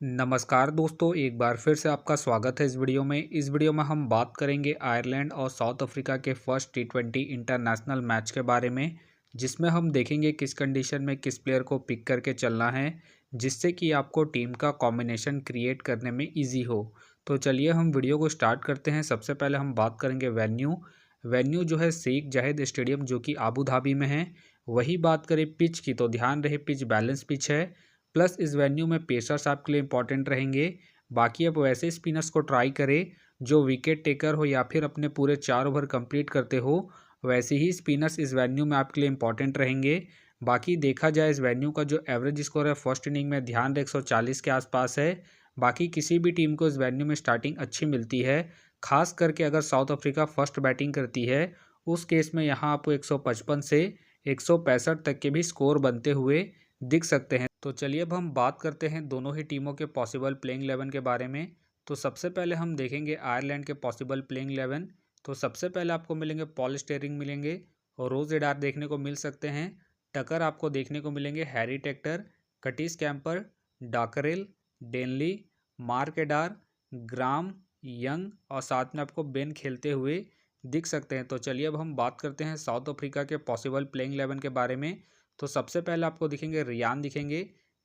नमस्कार दोस्तों, एक बार फिर से आपका स्वागत है इस वीडियो में। इस वीडियो में हम बात करेंगे आयरलैंड और साउथ अफ्रीका के फर्स्ट टी20 इंटरनेशनल मैच के बारे में, जिसमें हम देखेंगे किस कंडीशन में किस प्लेयर को पिक करके चलना है, जिससे कि आपको टीम का कॉम्बिनेशन क्रिएट करने में इजी हो। तो चलिए हम वीडियो को स्टार्ट करते हैं। सबसे पहले हम बात करेंगे वेन्यू जो है शेख जायद स्टेडियम, जो कि आबू धाबी में है। वही बात करें पिच की, तो ध्यान रहे पिच बैलेंस पिच है, प्लस इस वेन्यू में पेसर्स आपके लिए इंपॉर्टेंट रहेंगे। बाकी अब वैसे स्पिनर्स को ट्राई करें जो विकेट टेकर हो या फिर अपने पूरे 4 ओवर कंप्लीट करते हो, वैसे ही स्पिनर्स इस वेन्यू में आपके लिए इंपॉर्टेंट रहेंगे। बाकी देखा जाए इस वेन्यू का जो एवरेज स्कोर है फर्स्ट इनिंग में ध्यान रहे 140 के आसपास है। बाकी किसी भी टीम को इस वेन्यू में स्टार्टिंग अच्छी मिलती है, खास करके अगर साउथ अफ्रीका फर्स्ट बैटिंग करती है, उस केस में यहाँ आपको 155 से 165 तक के भी स्कोर बनते हुए दिख सकते हैं। तो चलिए अब हम बात करते हैं दोनों ही टीमों के पॉसिबल प्लेइंग 11 के बारे में। तो सबसे पहले हम देखेंगे आयरलैंड के पॉसिबल प्लेइंग 11। तो सबसे पहले आपको मिलेंगे पॉल स्टेरिंग मिलेंगे और रोज एडार देखने को मिल सकते हैं। टकर आपको देखने को मिलेंगे Harry Tector, Curtis Campher, Dockrell, Denly, Mark Adair, Graham, Young और साथ में आपको बेन खेलते हुए दिख सकते हैं। तो चलिए अब हम बात करते हैं साउथ अफ्रीका के पॉसिबल प्लेइंग 11 के बारे में। तो सबसे पहले आपको दिखेंगे रियान दिखेंगे,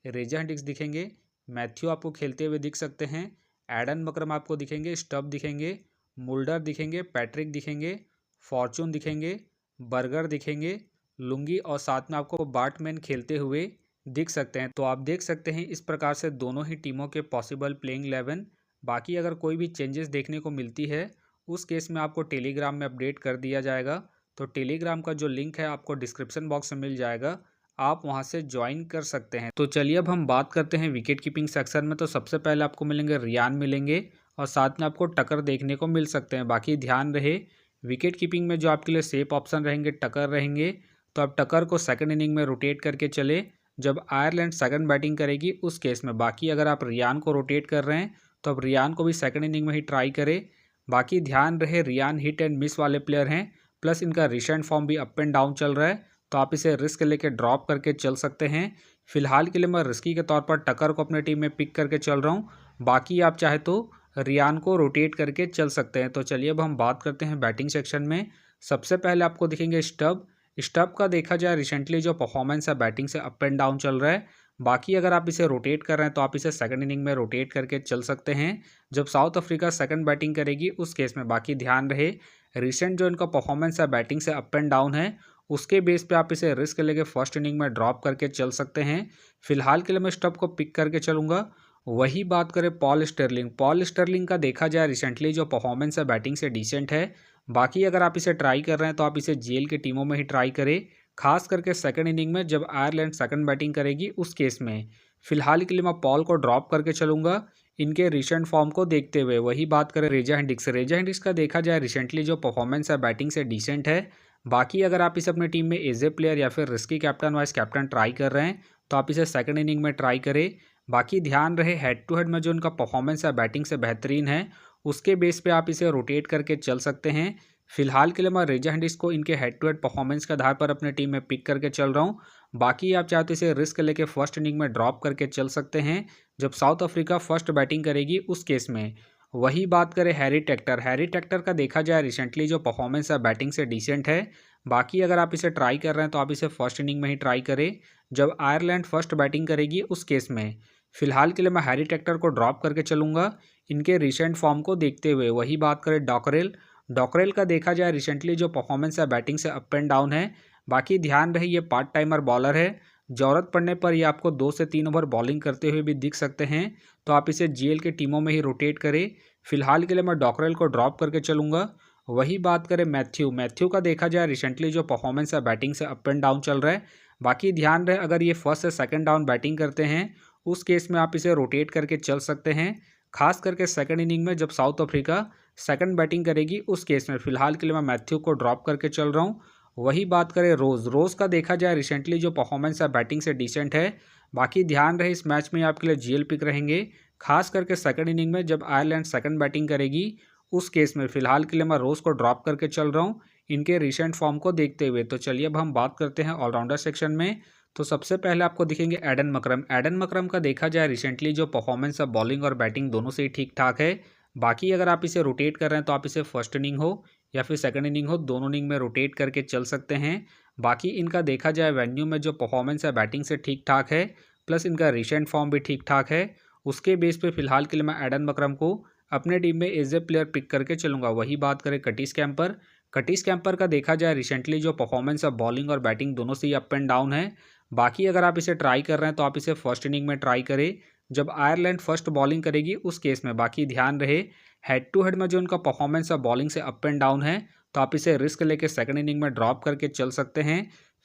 रेजा हेंड्रिक्स दिखेंगे, मैथ्यू आपको खेलते हुए दिख सकते हैं, एडन मकरम आपको दिखेंगे, स्टब दिखेंगे, मुल्डर दिखेंगे, पैट्रिक दिखेंगे, फॉर्चून दिखेंगे, बर्गर दिखेंगे, लुंगी और साथ में आपको बार्टमैन खेलते हुए दिख सकते हैं। तो आप देख सकते हैं इस प्रकार से दोनों ही टीमों के पॉसिबल प्लेइंग 11। बाकी अगर कोई भी चेंजेस देखने को मिलती है, उस केस में आपको टेलीग्राम में अपडेट कर दिया जाएगा। तो टेलीग्राम का जो लिंक है आपको डिस्क्रिप्शन बॉक्स में मिल जाएगा, आप वहां से ज्वाइन कर सकते हैं। तो चलिए अब हम बात करते हैं विकेट कीपिंग सेक्शन में। तो सबसे पहले आपको मिलेंगे रियान मिलेंगे और साथ में आपको टकर देखने को मिल सकते हैं। बाकी ध्यान रहे विकेट कीपिंग में जो आपके लिए सेफ ऑप्शन रहेंगे टकर रहेंगे। तो आप टकर को सेकंड इनिंग में रोटेट करके चले जब आयरलैंड सेकंड बैटिंग करेगी उस केस में। बाकी अगर आप रियान को रोटेट कर रहे हैं तो आप रियान को भी सेकंड इनिंग में ही ट्राई करें। बाकी ध्यान रहे रियान हिट एंड मिस वाले प्लेयर हैं, प्लस इनका रिसेंट फॉर्म भी अप एंड डाउन चल रहा है, तो आप इसे रिस्क लेके ड्रॉप करके चल सकते हैं। फिलहाल के लिए मैं रिस्की के तौर पर टकर को अपने टीम में पिक करके चल रहा हूँ। बाकी आप चाहे तो रियान को रोटेट करके चल सकते हैं। तो चलिए अब हम बात करते हैं बैटिंग सेक्शन में। सबसे पहले आपको दिखेंगे स्टब। स्टब का देखा जाए रिसेंटली जो परफॉर्मेंस है बैटिंग से अप एंड डाउन चल रहा है। बाकी अगर आप इसे रोटेट कर रहे हैं तो आप इसे सेकंड इनिंग में रोटेट करके चल सकते हैं जब साउथ अफ्रीका सेकंड बैटिंग करेगी उस केस में। बाकी ध्यान रहे रिसेंट जो इनका परफॉर्मेंस है बैटिंग से अप एंड डाउन है, उसके बेस पे आप इसे रिस्क लेके फर्स्ट इनिंग में ड्रॉप करके चल सकते हैं। फिलहाल के लिए मैं स्टब को पिक करके चलूंगा। वही बात करें पॉल स्टर्लिंग का देखा जाए रिसेंटली जो परफॉर्मेंस है बैटिंग से डिसेंट है। बाकी अगर आप इसे ट्राई कर रहे हैं तो आप इसे जेल की टीमों में ही ट्राई करें, खास करके सेकंड इनिंग में जब आयरलैंड सेकंड बैटिंग करेगी उस केस में। फिलहाल के लिए मैं पॉल को ड्रॉप करके चलूंगा इनके रिसेंट फॉर्म को देखते हुए। वही बात करें रेजा हेंड्रिक्स का देखा जाए रिसेंटली जो परफॉर्मेंस है बैटिंग से डिसेंट है। बाकी अगर आप इसे अपनी टीम में एज ए प्लेयर या फिर risky captain vice captain try कर रहे हैं तो आप इसे सेकंड इनिंग में ट्राई करें। बाकी ध्यान रहे हेड टू हेड में जो उनका परफॉर्मेंस है बैटिंग से बेहतरीन है, उसके बेस पे आप इसे रोटेट करके चल सकते हैं। फिलहाल के लिए मैं रेजा हेंड्रिक्स को इनके हेड टू हेड परफॉर्मेंस के आधार पर अपने टीम में पिक करके चल रहा हूँ। बाकी आप चाहते इसे रिस्क लेके फर्स्ट इनिंग में ड्रॉप करके चल सकते हैं जब साउथ अफ्रीका फर्स्ट बैटिंग करेगी उस केस में। वही बात करें हैरी टेक्टर का देखा जाए रिसेंटली जो परफॉर्मेंस है बैटिंग से डिसेंट है। बाकी अगर आप इसे ट्राई कर रहे हैं तो आप इसे फर्स्ट इनिंग में ही ट्राई करें जब आयरलैंड फर्स्ट बैटिंग करेगी उस केस में। फिलहाल के लिए मैं हैरी टेक्टर को ड्रॉप करके चलूंगा इनके रिसेंट फॉर्म को देखते हुए। वही बात करें डॉकरेल का देखा जाए रिसेंटली जो परफॉर्मेंस है बैटिंग से अप एंड डाउन है। बाकी ध्यान रहे ये पार्ट टाइमर बॉलर है, ज़रूरत पड़ने पर ये आपको 2 से 3 ओवर बॉलिंग करते हुए भी दिख सकते हैं, तो आप इसे जेल के टीमों में ही रोटेट करें। फिलहाल के लिए मैं डॉकरेल को ड्रॉप करके चलूंगा। वही बात करें मैथ्यू का देखा जाए रिसेंटली जो परफॉर्मेंस है बैटिंग से अप एंड डाउन चल रहा है। बाकी ध्यान रहे अगर ये फर्स्ट से सेकंड डाउन बैटिंग करते हैं उस केस में आप इसे रोटेट करके चल सकते हैं, खास करके सेकंड इनिंग में जब साउथ अफ्रीका सेकंड बैटिंग करेगी उस केस में। फिलहाल के लिए मैं मैथ्यू को ड्रॉप करके चल रहा हूँ। वही बात करें रोज का देखा जाए रिसेंटली जो परफॉर्मेंस है बैटिंग से डिसेंट है। बाकी ध्यान रहे इस मैच में आपके लिए जीएल पिक रहेंगे, खास करके सेकंड इनिंग में जब आयरलैंड सेकंड बैटिंग करेगी उस केस में। फिलहाल के लिए मैं रोज को ड्रॉप करके चल रहा हूँ इनके रिसेंट फॉर्म को देखते हुए। तो चलिए अब हम बात करते हैं ऑलराउंडर सेक्शन में। तो सबसे पहले आपको दिखेंगे एडन मकरम। एडन मकरम का देखा जाए रिसेंटली जो परफॉर्मेंस है बॉलिंग और बैटिंग दोनों से ही ठीक ठाक है। बाकी अगर आप इसे रोटेट कर रहे हैं तो आप इसे फर्स्ट इनिंग हो या फिर सेकंड इनिंग हो, दोनों इनिंग में रोटेट करके चल सकते हैं। बाकी इनका देखा जाए वेन्यू में जो परफॉर्मेंस है बैटिंग से ठीक ठाक है, प्लस इनका रिसेंट फॉर्म भी ठीक ठाक है। उसके बेस पे फिलहाल के लिए मैं एडन मकरम को अपने टीम में एज ए प्लेयर पिक करके चलूंगा। वही बात करें कटिस कैंपर। कटिस कैंपर का देखा जाए रिसेंटली जो परफॉर्मेंस है बॉलिंग और बैटिंग दोनों से ही अप एंड डाउन है। बाकी अगर आप इसे ट्राई कर रहे हैं तो आप इसे फर्स्ट इनिंग में ट्राई करें जब आयरलैंड फर्स्ट बॉलिंग करेगी उस केस में। बाकी ध्यान रहे हेड टू हेड में जो उनका परफॉर्मेंस है बॉलिंग से अप एंड डाउन है, तो आप इसे रिस्क लेके सेकंड इनिंग में ड्रॉप करके चल सकते हैं।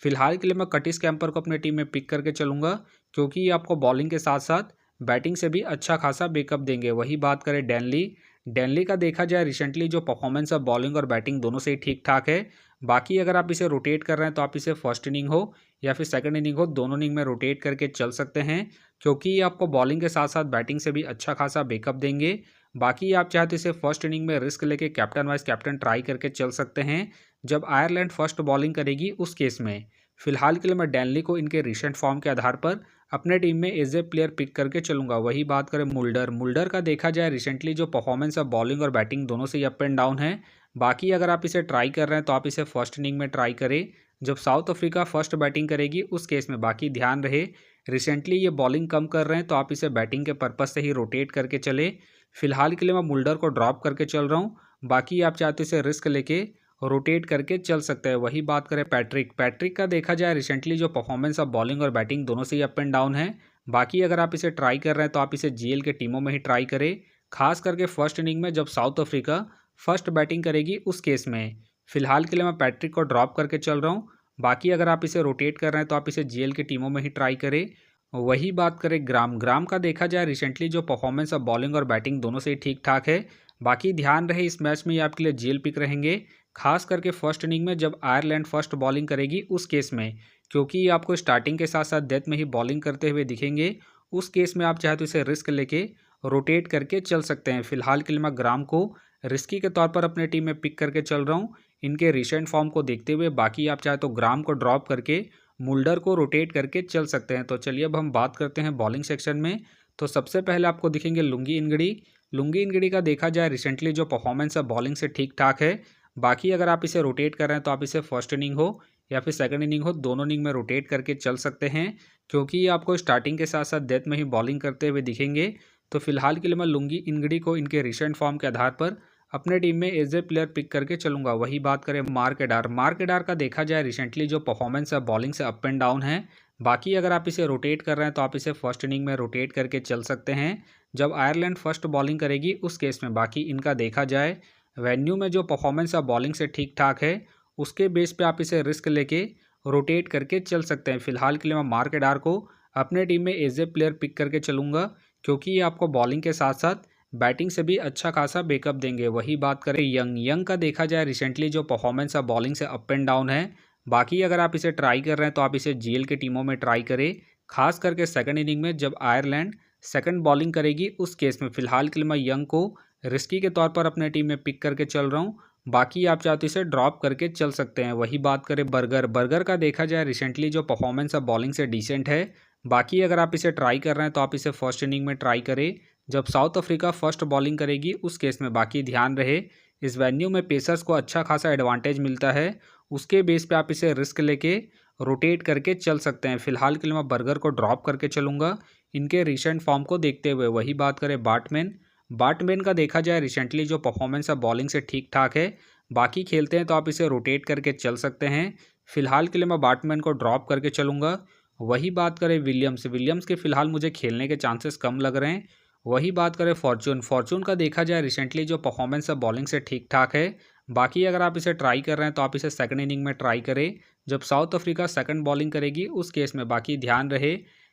फिलहाल के लिए मैं कटिस कैंपर को अपने टीम में पिक करके चलूंगा, क्योंकि ये आपको बॉलिंग के साथ साथ बैटिंग से भी अच्छा खासा बैकअप देंगे। वही बात करें डैनली। डैनली का देखा जाए रिसेंटली जो परफॉर्मेंस है बॉलिंग और बैटिंग दोनों से ही ठीक ठाक है। बाकी अगर आप इसे रोटेट कर रहे हैं तो आप इसे फर्स्ट इनिंग हो या फिर सेकंड इनिंग हो, दोनों इनिंग में रोटेट करके चल सकते हैं, क्योंकि ये आपको बॉलिंग के साथ साथ बैटिंग से भी अच्छा खासा बैकअप देंगे। बाकी आप चाहे तो इसे फर्स्ट इनिंग में रिस्क लेके कैप्टन वाइस कैप्टन ट्राई करके चल सकते हैं जब आयरलैंड फर्स्ट बॉलिंग करेगी उस केस में। फिलहाल के लिए मैं डैनली को इनके रिसेंट फॉर्म के आधार पर अपने टीम में एज ए प्लेयर पिक करके चलूंगा। वही बात करें मुल्डर। मुल्डर का देखा जाए रिसेंटली जो परफॉर्मेंस है बॉलिंग और बैटिंग दोनों से ही अप एंड डाउन है। बाकी अगर आप इसे ट्राई कर रहे हैं तो आप इसे फर्स्ट इनिंग में ट्राई करें जब साउथ अफ्रीका फर्स्ट बैटिंग करेगी उस केस में। बाकी ध्यान रहे रिसेंटली ये बॉलिंग कम कर रहे हैं, तो आप इसे बैटिंग के पर्पज से ही रोटेट करके चले। फिलहाल के लिए मैं मुल्डर को ड्रॉप करके चल रहा हूँ। बाकी आप चाहते इसे रिस्क लेके रोटेट करके चल सकते हैं। वही बात करें पैट्रिक। पैट्रिक का देखा जाए रिसेंटली जो परफॉर्मेंस है बॉलिंग और बैटिंग दोनों से ही अप एंड डाउन है। बाकी अगर आप इसे ट्राई कर रहे हैं तो आप इसे जीएल के टीमों में ही ट्राई करें, खास करके फर्स्ट इनिंग में जब साउथ अफ्रीका फर्स्ट बैटिंग करेगी उस केस में। फिलहाल के लिए मैं पैट्रिक को ड्रॉप करके चल रहा हूँ। बाकी अगर आप इसे रोटेट कर रहे हैं तो आप इसे जीएल की टीमों में ही ट्राई करें। वही बात करें ग्राम। ग्राम का देखा जाए रिसेंटली जो परफॉर्मेंस है बॉलिंग और बैटिंग दोनों से ही ठीक ठाक है। बाकी ध्यान रहे इस मैच में ये आपके लिए जीएल पिक रहेंगे, खास करके फर्स्ट इनिंग में जब आयरलैंड फर्स्ट बॉलिंग करेगी उस केस में, क्योंकि ये आपको स्टार्टिंग के साथ साथ डेथ में ही बॉलिंग करते हुए दिखेंगे। उस केस में आप चाहे तो इसे रिस्क लेके रोटेट करके चल सकते हैं। फिलहाल के लिए मैं ग्राम को रिस्की के तौर पर अपने टीम में पिक करके चल रहा हूँ इनके रिसेंट फॉर्म को देखते हुए। बाकी आप चाहे तो ग्राम को ड्रॉप करके मुल्डर को रोटेट करके चल सकते हैं। तो चलिए अब हम बात करते हैं बॉलिंग सेक्शन में। तो सबसे पहले आपको दिखेंगे लुंगी इनगड़ी। लुंगी इनगड़ी का देखा जाए रिसेंटली जो परफॉर्मेंस है बॉलिंग से ठीक ठाक है। बाकी अगर आप इसे रोटेट कर रहे हैं तो आप इसे फर्स्ट इनिंग हो या फिर सेकंड इनिंग हो, दोनों इनिंग में रोटेट करके चल सकते हैं, क्योंकि ये आपको स्टार्टिंग के साथ साथ डेथ में ही बॉलिंग करते हुए दिखेंगे। तो फिलहाल के लिए मैं लुंगी इनगड़ी को इनके रिसेंट फॉर्म के आधार पर अपने टीम में एज ए प्लेयर पिक करके चलूंगा। वही बात करें मार्क एडार। मार्क एडार का देखा जाए रिसेंटली जो परफॉर्मेंस है बॉलिंग से अप एंड डाउन है। बाकी अगर आप इसे रोटेट कर रहे हैं तो आप इसे फर्स्ट इनिंग में रोटेट करके चल सकते हैं जब आयरलैंड फर्स्ट बॉलिंग करेगी उस केस में। बाकी इनका देखा जाए वेन्यू में जो परफॉर्मेंस है बॉलिंग से ठीक ठाक है, उसके बेस पे आप इसे रिस्क लेके रोटेट करके चल सकते हैं। फिलहाल के लिए मैं मार्क एडार को अपने टीम में एज ए प्लेयर पिक करके चलूंगा, क्योंकि ये आपको बॉलिंग के साथ साथ बैटिंग से भी अच्छा खासा बैकअप देंगे। वही बात करें यंग। यंग का देखा जाए रिसेंटली जो परफॉर्मेंस है बॉलिंग से अप एंड डाउन है। बाकी अगर आप इसे ट्राई कर रहे हैं तो आप इसे जीएल की टीमों में ट्राई करें, खास करके सेकंड इनिंग में जब आयरलैंड सेकंड बॉलिंग करेगी उस केस में। फिलहाल के लिए मैं यंग को रिस्की के तौर पर अपने टीम में पिक करके चल रहा हूँ। बाकी आप चाहते इसे ड्रॉप करके चल सकते हैं। वही बात करें बर्गर। बर्गर का देखा जाए रिसेंटली जो परफॉर्मेंस है बॉलिंग से डिसेंट है। बाकी अगर आप इसे ट्राई कर रहे हैं तो आप इसे फर्स्ट इनिंग में ट्राई करें जब साउथ अफ्रीका फर्स्ट बॉलिंग करेगी उस केस में। बाकी ध्यान रहे इस वेन्यू में पेसर्स को अच्छा खासा एडवांटेज मिलता है, उसके बेस पे आप इसे रिस्क लेके रोटेट करके चल सकते हैं। फिलहाल के लिए मैं बर्गर को ड्रॉप करके चलूंगा इनके रिसेंट फॉर्म को देखते हुए। वही बात करें बाटमैन। बाटमैन का देखा जाए रिसेंटली जो परफॉर्मेंस है बॉलिंग से ठीक ठाक है। बाकी खेलते हैं तो आप इसे रोटेट करके चल सकते हैं। फिलहाल के लिए मैं बाटमैन को ड्रॉप करके चलूंगा। वही बात करें विलियम्स। विलियम्स के फिलहाल मुझे खेलने के चांसेस कम लग रहे हैं। वही बात करें फॉर्चून। फॉर्चून का देखा जाए रिसेंटली जो परफॉर्मेंस है बॉलिंग से ठीक ठाक है। बाकी अगर आप इसे ट्राई कर रहे हैं तो आप इसे सेकंड इनिंग में ट्राई करें जब साउथ अफ्रीका सेकंड बॉलिंग करेगी उस केस में। बाकी ध्यान रहे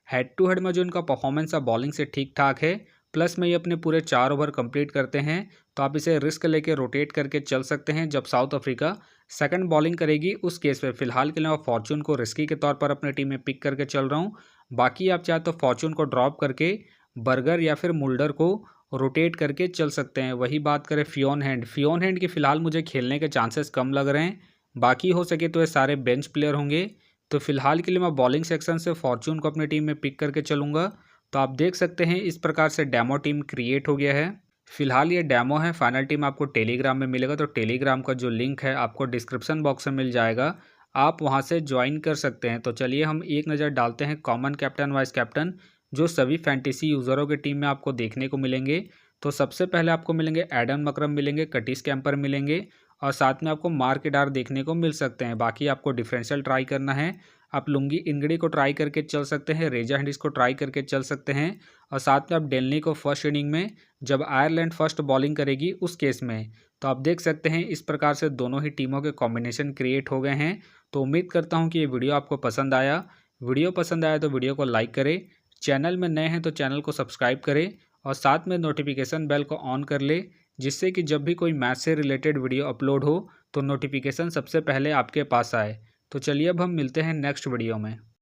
हेड टू हेड में जो इनका परफॉर्मेंस है बॉलिंग से ठीक ठाक है, प्लस में ये अपने पूरे 4 ओवर कंप्लीट करते हैं, तो आप इसे रिस्क लेके रोटेट करके चल सकते हैं जब साउथ अफ्रीका सेकंड बॉलिंग करेगी उस केस पे। फिलहाल के लिए मैं फॉर्चून को रिस्की के तौर पर अपने टीम में पिक करके चल रहा हूँ। बाकी आप चाहे तो फॉर्चून को ड्रॉप करके बर्गर या फिर मुल्डर को रोटेट करके चल सकते हैं। वही बात करें फियोन हैंड। फियोन हैंड की फ़िलहाल मुझे खेलने के चांसेस कम लग रहे हैं। बाकी हो सके तो ये सारे बेंच प्लेयर होंगे, तो फिलहाल के लिए मैं बॉलिंग सेक्शन से फॉर्चून को अपनी टीम में पिक करके चलूँगा। तो आप देख सकते हैं इस प्रकार से डेमो टीम क्रिएट हो गया है। फिलहाल ये डेमो है, फाइनल टीम आपको टेलीग्राम में मिलेगा। तो टेलीग्राम का जो लिंक है आपको डिस्क्रिप्शन बॉक्स में मिल जाएगा, आप वहां से ज्वाइन कर सकते हैं। तो चलिए हम एक नज़र डालते हैं कॉमन कैप्टन वाइस कैप्टन जो सभी फैंटेसी यूज़रों की टीम में आपको देखने को मिलेंगे। तो सबसे पहले आपको मिलेंगे एडन मकरम मिलेंगे, कटिस कैंपर मिलेंगे और साथ में आपको मार्क इडार देखने को मिल सकते हैं। बाकी आपको डिफरेंशियल ट्राई करना है, आप लुंगी इंगड़ी को ट्राई करके चल सकते हैं, रेजा हैंडिस को ट्राई करके चल सकते हैं और साथ में आप डेलनी को फर्स्ट इनिंग में जब आयरलैंड फर्स्ट बॉलिंग करेगी उस केस में। तो आप देख सकते हैं इस प्रकार से दोनों ही टीमों के कॉम्बिनेशन क्रिएट हो गए हैं। तो उम्मीद करता हूं कि ये वीडियो आपको पसंद आया। वीडियो पसंद आया तो वीडियो को लाइक करें, चैनल में नए हैं तो चैनल को सब्सक्राइब करें और साथ में नोटिफिकेशन बेल को ऑन कर ले, जिससे कि जब भी कोई मैच से रिलेटेड वीडियो अपलोड हो तो नोटिफिकेशन सबसे पहले आपके पास आए। तो चलिए अब हम मिलते हैं नेक्स्ट वीडियो में।